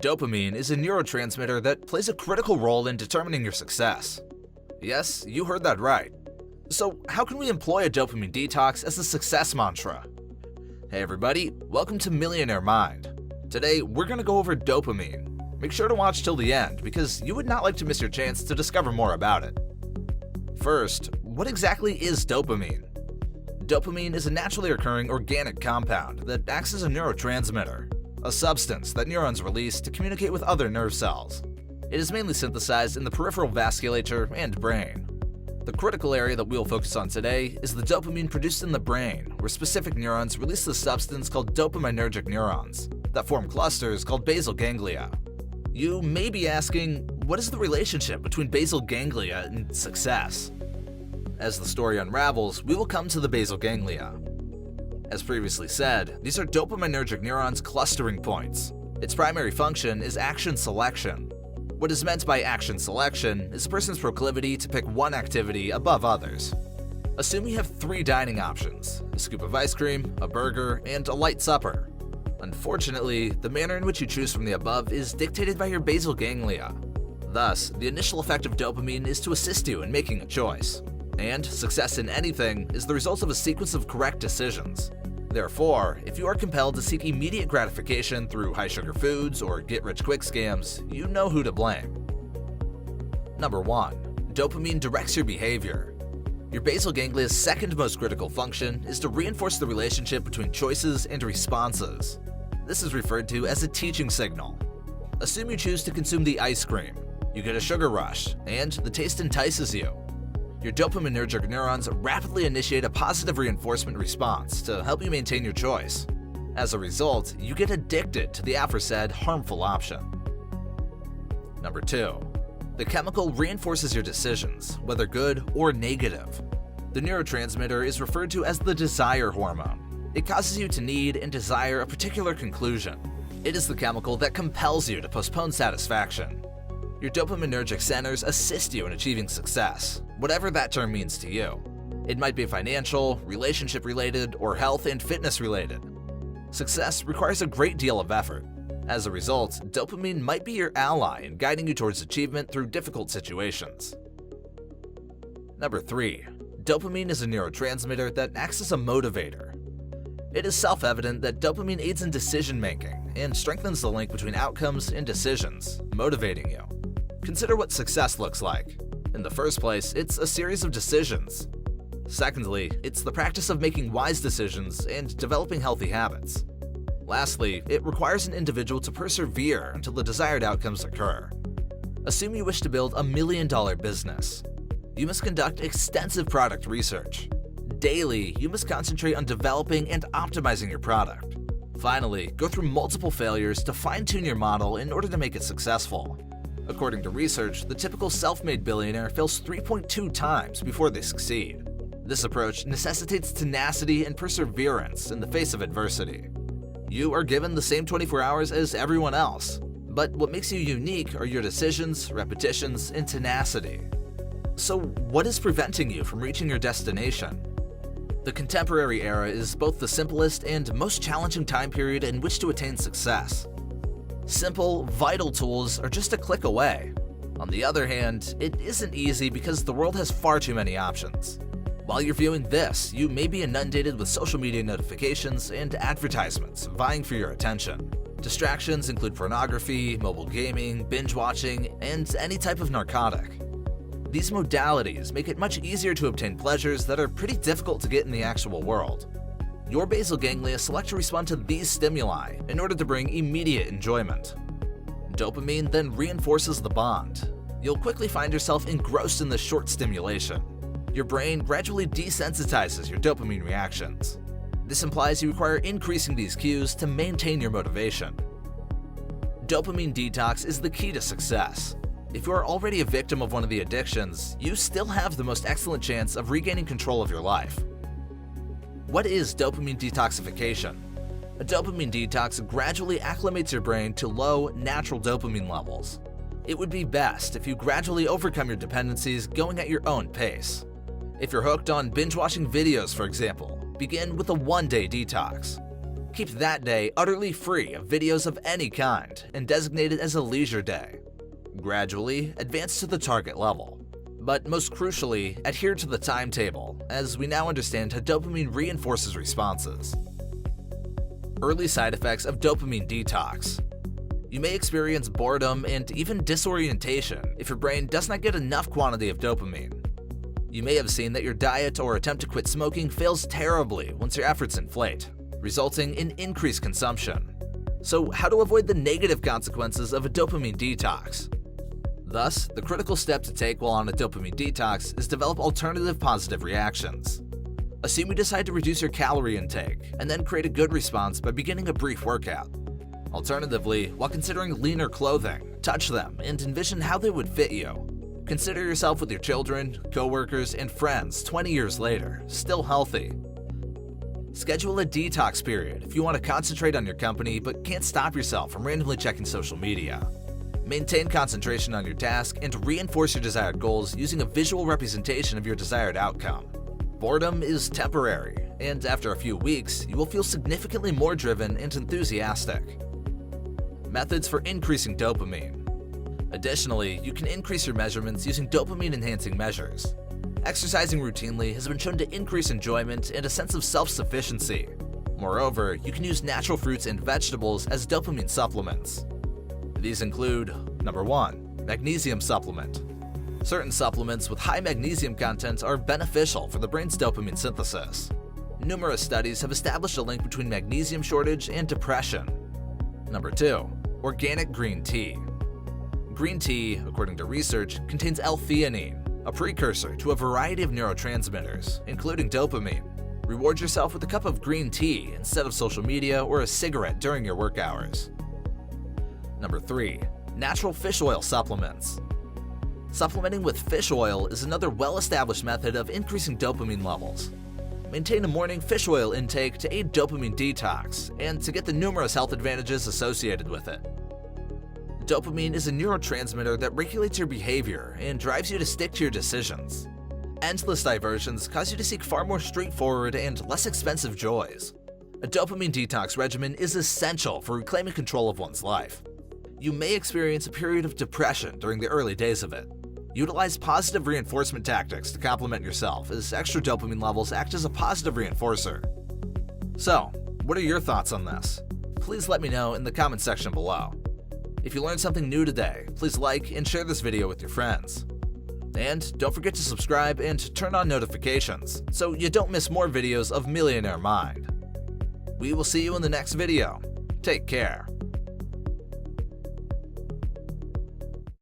Dopamine is a neurotransmitter that plays a critical role in determining your success. Yes, you heard that right. So, how can we employ a dopamine detox as a success mantra? Hey everybody, welcome to Millionaire Mind. Today, we're going to go over dopamine. Make sure to watch till the end because you would not like to miss your chance to discover more about it. First, what exactly is dopamine? Dopamine is a naturally occurring organic compound that acts as a neurotransmitter, a substance that neurons release to communicate with other nerve cells. It is mainly synthesized in the peripheral vasculature and brain. The critical area that we'll focus on today is the dopamine produced in the brain, where specific neurons release the substance called dopaminergic neurons that form clusters called basal ganglia. You may be asking, what is the relationship between basal ganglia and success? As the story unravels, we will come to the basal ganglia. As previously said, these are dopaminergic neurons' clustering points. Its primary function is action selection. What is meant by action selection is a person's proclivity to pick one activity above others. Assume you have 3 dining options: a scoop of ice cream, a burger, and a light supper. Unfortunately, the manner in which you choose from the above is dictated by your basal ganglia. Thus, the initial effect of dopamine is to assist you in making a choice. And success in anything is the result of a sequence of correct decisions. Therefore, if you are compelled to seek immediate gratification through high-sugar foods or get-rich-quick scams, you know who to blame. Number 1. Dopamine directs your behavior. Your basal ganglia's second most critical function is to reinforce the relationship between choices and responses. This is referred to as a teaching signal. Assume you choose to consume the ice cream. You get a sugar rush, and the taste entices you. Your dopaminergic neurons rapidly initiate a positive reinforcement response to help you maintain your choice. As a result, you get addicted to the aforesaid harmful option. Number 2. The chemical reinforces your decisions, whether good or negative. The neurotransmitter is referred to as the desire hormone. It causes you to need and desire a particular conclusion. It is the chemical that compels you to postpone satisfaction. Your dopaminergic centers assist you in achieving success, whatever that term means to you. It might be financial, relationship-related, or health and fitness-related. Success requires a great deal of effort. As a result, dopamine might be your ally in guiding you towards achievement through difficult situations. Number 3. Dopamine is a neurotransmitter that acts as a motivator. It is self-evident that dopamine aids in decision-making and strengthens the link between outcomes and decisions, motivating you. Consider what success looks like. In the first place, it's a series of decisions. Secondly, it's the practice of making wise decisions and developing healthy habits. Lastly, it requires an individual to persevere until the desired outcomes occur. Assume you wish to build $1 million business. You must conduct extensive product research. Daily, you must concentrate on developing and optimizing your product. Finally, go through multiple failures to fine-tune your model in order to make it successful. According to research, the typical self-made billionaire fails 3.2 times before they succeed. This approach necessitates tenacity and perseverance in the face of adversity. You are given the same 24 hours as everyone else, but what makes you unique are your decisions, repetitions, and tenacity. So, what is preventing you from reaching your destination? The contemporary era is both the simplest and most challenging time period in which to attain success. Simple, vital tools are just a click away. On the other hand, it isn't easy because the world has far too many options. While you're viewing this, you may be inundated with social media notifications and advertisements vying for your attention. Distractions include pornography, mobile gaming, binge watching, and any type of narcotic. These modalities make it much easier to obtain pleasures that are pretty difficult to get in the actual world. Your basal ganglia select to respond to these stimuli in order to bring immediate enjoyment. Dopamine then reinforces the bond. You'll quickly find yourself engrossed in this short stimulation. Your brain gradually desensitizes your dopamine reactions. This implies you require increasing these cues to maintain your motivation. Dopamine detox is the key to success. If you are already a victim of one of the addictions, you still have the most excellent chance of regaining control of your life. What is dopamine detoxification? A dopamine detox gradually acclimates your brain to low, natural dopamine levels. It would be best if you gradually overcome your dependencies going at your own pace. If you're hooked on binge-watching videos, for example, begin with a one-day detox. Keep that day utterly free of videos of any kind and designate it as a leisure day. Gradually advance to the target level. But most crucially, adhere to the timetable, as we now understand how dopamine reinforces responses. Early side effects of dopamine detox. You may experience boredom and even disorientation if your brain does not get enough quantity of dopamine. You may have seen that your diet or attempt to quit smoking fails terribly once your efforts inflate, resulting in increased consumption. So how to avoid the negative consequences of a dopamine detox? Thus, the critical step to take while on a dopamine detox is develop alternative positive reactions. Assume you decide to reduce your calorie intake, and then create a good response by beginning a brief workout. Alternatively, while considering leaner clothing, touch them and envision how they would fit you. Consider yourself with your children, coworkers, and friends 20 years later, still healthy. Schedule a detox period if you want to concentrate on your company but can't stop yourself from randomly checking social media. Maintain concentration on your task and reinforce your desired goals using a visual representation of your desired outcome. Boredom is temporary, and after a few weeks, you will feel significantly more driven and enthusiastic. Methods for increasing dopamine. Additionally, you can increase your measurements using dopamine-enhancing measures. Exercising routinely has been shown to increase enjoyment and a sense of self-sufficiency. Moreover, you can use natural fruits and vegetables as dopamine supplements. These include, number 1, magnesium supplement. Certain supplements with high magnesium content are beneficial for the brain's dopamine synthesis. Numerous studies have established a link between magnesium shortage and depression. Number 2, organic green tea. Green tea, according to research, contains L-theanine, a precursor to a variety of neurotransmitters, including dopamine. Reward yourself with a cup of green tea instead of social media or a cigarette during your work hours. Number 3, natural fish oil supplements. Supplementing with fish oil is another well-established method of increasing dopamine levels. Maintain a morning fish oil intake to aid dopamine detox and to get the numerous health advantages associated with it. Dopamine is a neurotransmitter that regulates your behavior and drives you to stick to your decisions. Endless diversions cause you to seek far more straightforward and less expensive joys. A dopamine detox regimen is essential for reclaiming control of one's life. You may experience a period of depression during the early days of it. Utilize positive reinforcement tactics to complement yourself, as extra dopamine levels act as a positive reinforcer. So, what are your thoughts on this? Please let me know in the comment section below. If you learned something new today, please like and share this video with your friends. And don't forget to subscribe and turn on notifications so you don't miss more videos of Millionaire Mind. We will see you in the next video. Take care.